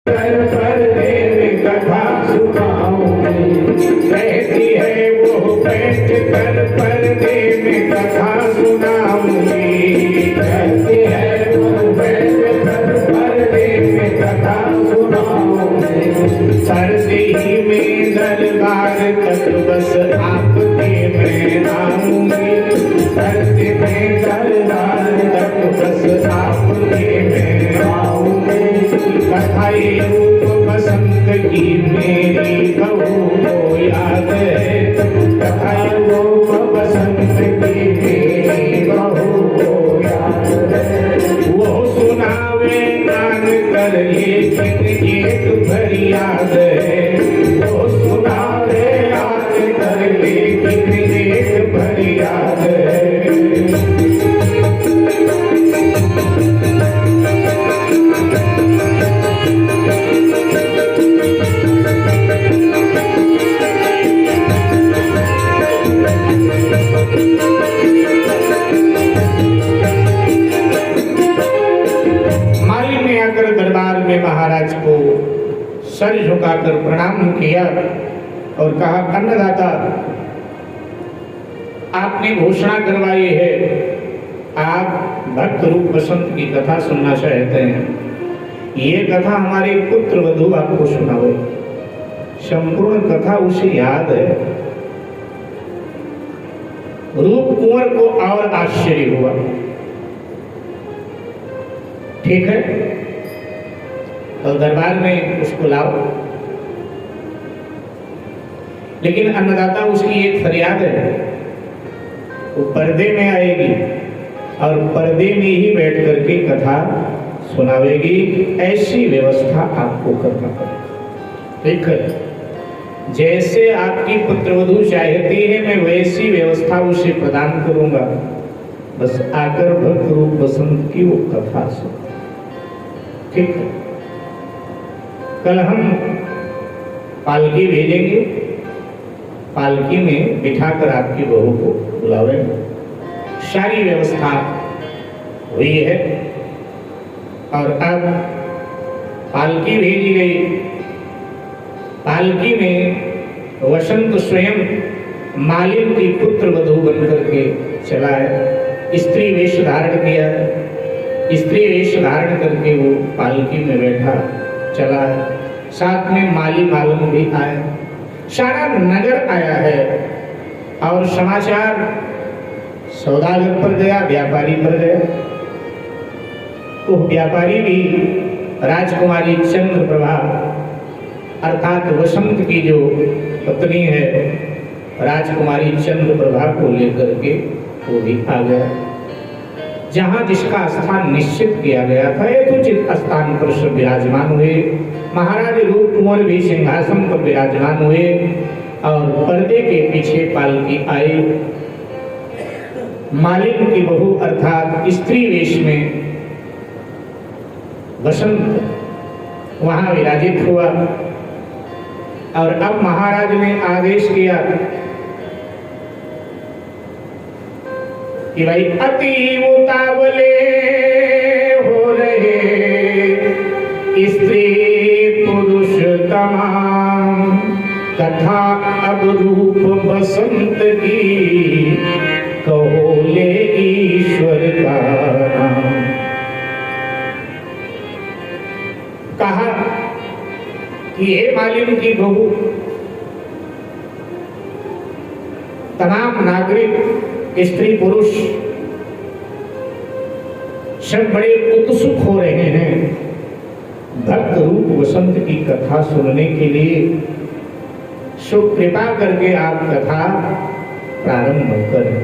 कथा सुनाऊंगी, कहती है वो बैठ कर पर्दे में कथा सुनाऊंगी, कहती है वो बैठ कर पर्दे में कथा सुनाऊंगी। सर्दी में दरबार तक बस आपके मैं आऊंगी, सर्दी में दरबार तक बस आपके मैं आऊंगी। कथाई बसंत की मेरी बहू को याद है, कथाई वो बसंत की मेरी बहू को याद है। वो सुनावे कान कर लेकिन एक भरी याद है, वो सुनावे कान कर लेकिन एक भरी याद है। महाराज को सर झुकाकर प्रणाम किया और कहा, अन्नदाता, आपने घोषणा करवाई है आप भक्त रूप बसंत की कथा सुनना चाहते हैं। ये कथा हमारे पुत्र वधू आपको सुनावे। संपूर्ण कथा उसे याद है। रूप कुंवर को और आश्चर्य हुआ। ठीक है, तो दरबार में उसको लाओ, लेकिन अन्नदाता उसकी एक फरियाद है, वो पर्दे में आएगी और पर्दे में ही बैठ करके कथा सुनावेगी। ऐसी व्यवस्था आपको करना पड़ेगा। ठीक है, जैसे आपकी पुत्रवधू चाहती है मैं वैसी व्यवस्था उसे प्रदान करूंगा, बस आकर भक्त रूप बसंत की वो कथा सुन। ठीक है, कल हम पालकी भेजेंगे, पालकी में बिठाकर आपकी बहू को बुलावेंगे। सारी व्यवस्था हुई है और अब पालकी भेजी गई। पालकी में वसंत स्वयं मालिन की पुत्र वधू बनकर के चला है। स्त्री वेश धारण किया है, स्त्री वेश धारण करके वो पालकी में बैठा चला है। साथ में माली मालूम भी आए, सारा नगर आया है और समाचार सौदागर पर गया, व्यापारी पर गया। तो व्यापारी भी राजकुमारी चंद्रप्रभा अर्थात वसंत की जो पत्नी है राजकुमारी चंद्रप्रभा को लेकर के वो भी आ गया। जहां जिसका स्थान निश्चित किया गया था यथोचित स्थान पर सब विराजमान हुए। महाराज रूप कुंवर भी सिंहासन पर विराजमान हुए और पर्दे के पीछे पालकी आई। मालिक की बहू अर्थात स्त्री वेश में बसंत वहां विराजित हुआ और अब महाराज ने आदेश किया कि भाई अति उतावले हो रहे स्त्री पुरुष तमाम, कथा अब रूप बसंत की कहो ले ईश्वर का नाम। कहा कि हे मालिन की बहू, तमाम नागरिक स्त्री पुरुष सब बड़े उत्सुक हो रहे हैं भक्त रूप वसंत की कथा सुनने के लिए। सो कृपा करके आप कथा प्रारंभ करें।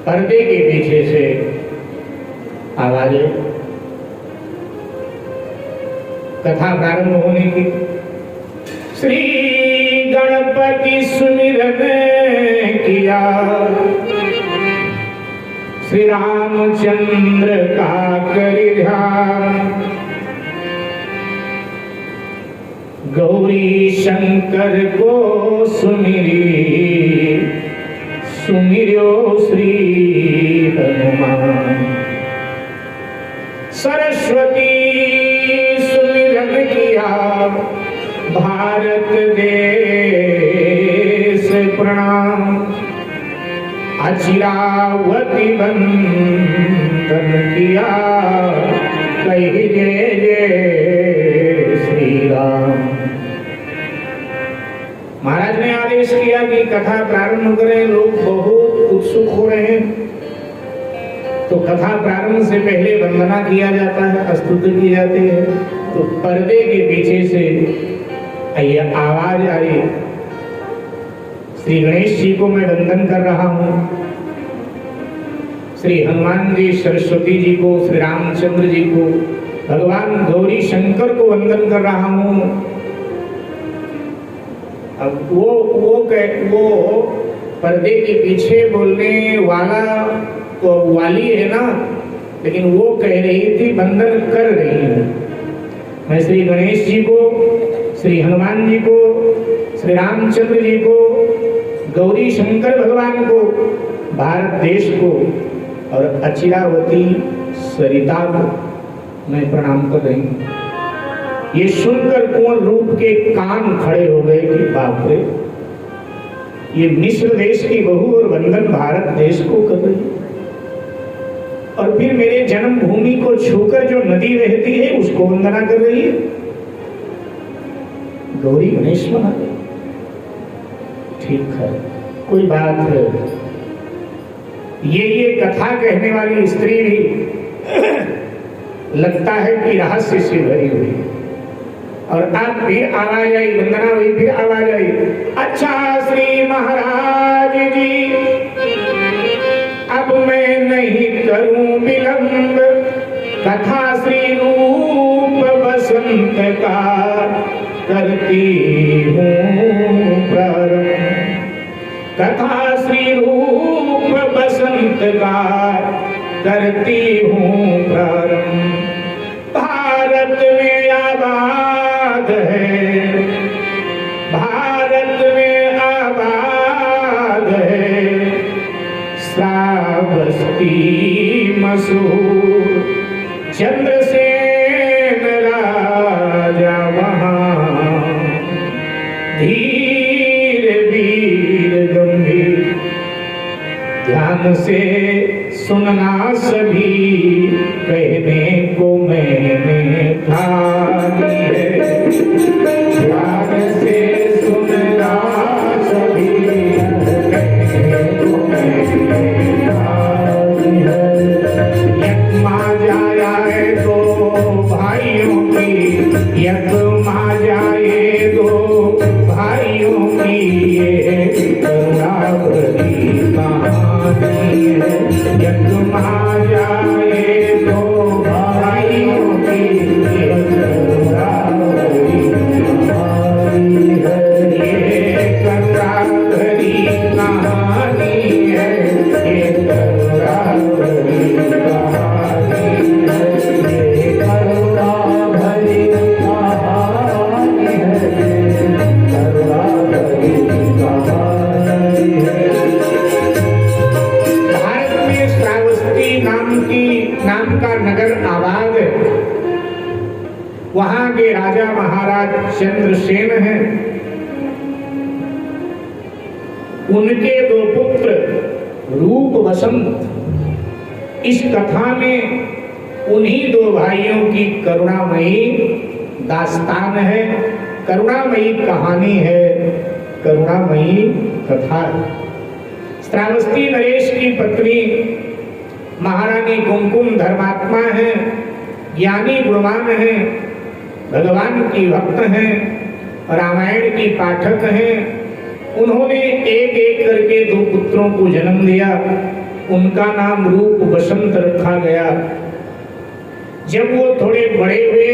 पर्दे के पीछे से आवाजें, कथा प्रारंभ होने की। श्री गणपति सुमिरन किया, श्री रामचंद्र का करि ध्यान, गौरी शंकर को सुमिरी, सुमिरो श्री हनुमान। सरस्वती किया भारत देश प्रणाम, अचिरावती बंदन किया, कही जय जय श्री राम। महाराज ने आदेश किया कि कथा प्रारंभ करें। लोग बहुत उत्सुक हो रहे हैं, तो कथा प्रारंभ से पहले वंदना किया जाता है, स्तुति की जाती है। तो पर्दे के पीछे से आवाज आई, श्री गणेश जी को मैं वंदन कर रहा हूं, श्री हनुमान जी, सरस्वती जी को, श्री रामचंद्र जी को, भगवान गौरी शंकर को वंदन कर रहा हूं। अब वो पर्दे के पीछे बोलने वाला तो वाली है ना, लेकिन वो कह रही थी वंदन कर रही है। मैं श्री गणेश जी को, श्री हनुमान जी को, श्री रामचंद्र जी को, गौरी शंकर भगवान को, भारत देश को और अचिरावती सरिता को मैं प्रणाम कर रही हूँ। ये सुनकर कुंवर रूप के कान खड़े हो गए कि बाप रे, ये मिस्र देश की बहू और वंदन भारत देश को कर रही है, और फिर मेरे जन्मभूमि को छूकर जो नदी बहती है उसको वंदना कर रही है। गौरी गणेश मना गई। ठीक है, कोई बात है। ये कथा कहने वाली स्त्री भी लगता है कि रहस्य से भरी हुई। और अब फिर आवाज आई, वंदना हुई, फिर आवाज आई, अच्छा श्री महाराज जी, अब मैं नहीं करूं विलंब, कथा श्री रूप बसंत का करती हूँ प्रारंभ, कथा श्री रूप बसंत का करती हूँ प्रारंभ। भारत में आबाद है, भारत में आबाद है श्रावस्ती मशहूर, चंद्रसेन राजा वहाँ, धीर वीर गंभीर, ध्यान से सुनना सभी, कहने को मैंने ठानी है, ध्यान से सुनना सभी, कहने को मैंने ठानी है। यज्ञ जाए दो भाइयों की, यज्ञ जाए दो भाइयों की, ये करुणा भरी कहानी है। यज्ञ जाए दो भाइयों की, ये करुणा भरी कहानी है, ये करुणा भरी कहानी है, ये करुणा भरी कहानी है, ये करुणा भरी कहानी है, करुणा भरी कहानी है। भारत में श्रावस्ती नाम का नगर आबाद है। वहां के राजा महाराज चंद्रसेन हैं। उनके दो पुत्र रूप वसंत। इस कथा में उन्हीं दो भाइयों की करुणामयी दास्तान है, करुणामयी कहानी है, करुणामयी कथा है। श्रावस्ती नरेश की पत्नी महारानी कुमकुम धर्मात्मा है, ज्ञानी गुणवान है, भगवान की भक्त हैं, रामायण की पाठक हैं। उन्होंने एक एक करके दो पुत्रों को जन्म दिया। उनका नाम रूप बसंत रखा गया। जब वो थोड़े बड़े हुए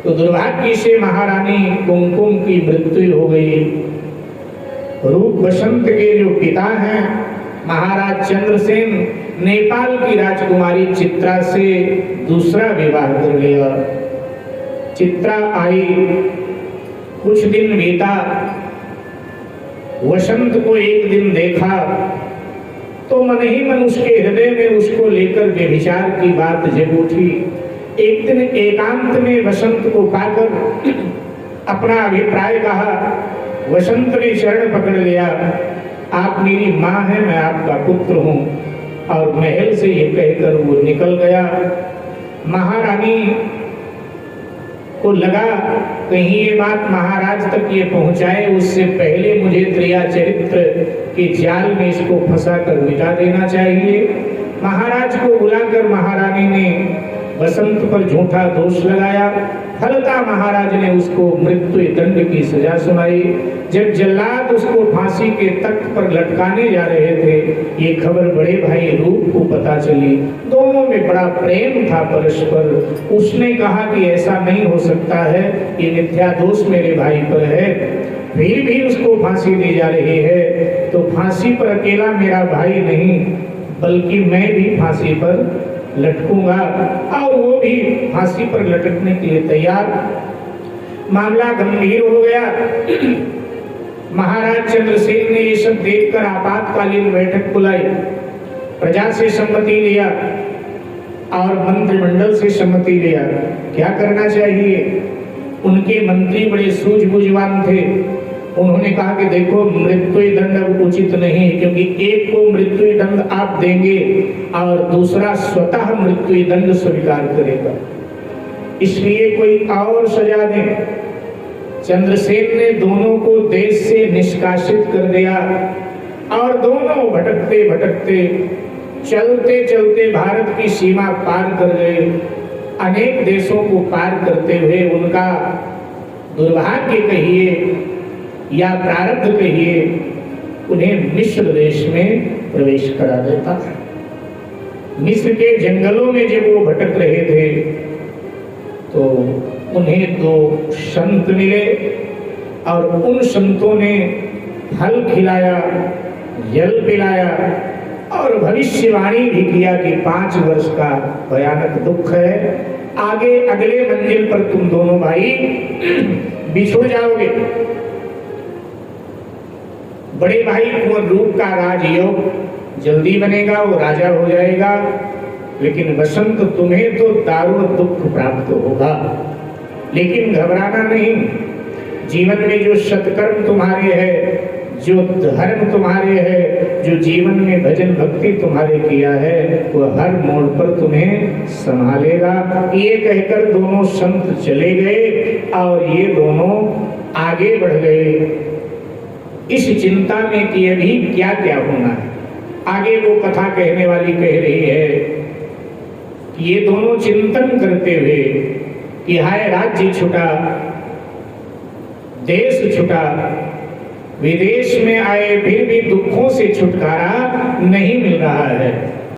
तो दुर्भाग्य से महारानी कुमकुम की मृत्यु हो गई। रूप बसंत के जो पिता हैं महाराज चंद्रसेन, नेपाल की राजकुमारी चित्रा से दूसरा विवाह कर लिया। चित्रा आई, कुछ दिन बीता। वसंत को एक दिन देखा तो मन ही मन उसके हृदय में उसको लेकर व्यभिचार की बात जग उठी। एक दिन एकांत में वसंत को पाकर अपना अभिप्राय कहा। वसंत ने शरण पकड़ लिया, आप मेरी माँ हैं, मैं आपका पुत्र हूँ। और महल से ये कहकर वो निकल गया। महारानी को लगा कहीं ये बात महाराज तक ये पहुंचाए, उससे पहले मुझे त्रिया चरित्र के जाल में इसको फंसा कर मिटा देना चाहिए। महाराज को बुलाकर महारानी ने वसंत पर झूठा दोष लगाया। फलता महाराज ने उसको मृत्यु दंड की सजा सुनाई। जब जल्लाद उसको फांसी के तख्त पर लटकाने जा रहे थे, ये खबर बड़े भाई रूप को पता चली। दोनों में बड़ा प्रेम था परस्पर। उसने कहा कि ऐसा नहीं हो सकता है, ये मिथ्या दोष मेरे भाई पर है, फिर भी उसको फांसी दी जा रही है, तो फांसी पर अकेला मेरा भाई नहीं बल्कि मैं भी फांसी पर लटकूंगा। और वो भी फांसी पर लटकने के लिए तैयार। मामला गंभीर हो गया। महाराज चंद्रसेन ने ये सब देखकर आपातकालीन बैठक बुलाई, प्रजा से सम्मति लिया और मंत्रिमंडल से सम्मति लिया। क्या करना चाहिए? उनके मंत्री बड़े सूझबूझवान थे। उन्होंने कहा कि देखो, मृत्यु दंड अब उचित नहीं, क्योंकि एक को मृत्यु दंड आप देंगे और दूसरा स्वतः मृत्यु दंड स्वीकार करेगा, इसलिए कोई और सजा दें। चंद्रसेन ने दोनों को देश से निष्कासित कर दिया और दोनों भटकते भटकते चलते चलते भारत की सीमा पार कर गए। अनेक देशों को पार करते हुए उनका दुर्भाग्य कहिए या प्रारब्ध कहिए, उन्हें मिस्र देश में प्रवेश करा देता। मिस्र के जंगलों में जब वो भटक रहे थे तो उन्हें दो संत मिले और उन संतों ने फल खिलाया, जल पिलाया और भविष्यवाणी भी किया कि 5 वर्ष का भयानक दुख है, आगे अगले मंजिल पर तुम दोनों भाई बिछुड़ जाओगे। बड़े भाई कुंवर रूप का राजयोग जल्दी बनेगा, वो राजा हो जाएगा, लेकिन वसंत तुम्हें तो दारुण दुख प्राप्त होगा। लेकिन घबराना नहीं, जीवन में जो सत्कर्म तुम्हारे है, जो धर्म तुम्हारे है, जो जीवन में भजन भक्ति तुम्हारे किया है, वो हर मोड़ पर तुम्हें संभालेगा। ये कहकर दोनों संत चले गए और ये दोनों आगे बढ़ गए इस चिंता में कि अभी क्या क्या होना है। आगे वो कथा कहने वाली कह रही है कि ये दोनों चिंतन करते हुए कि हाय राज्य छुटा, देश छुटा, विदेश में आए फिर भी दुखों से छुटकारा नहीं मिल रहा है।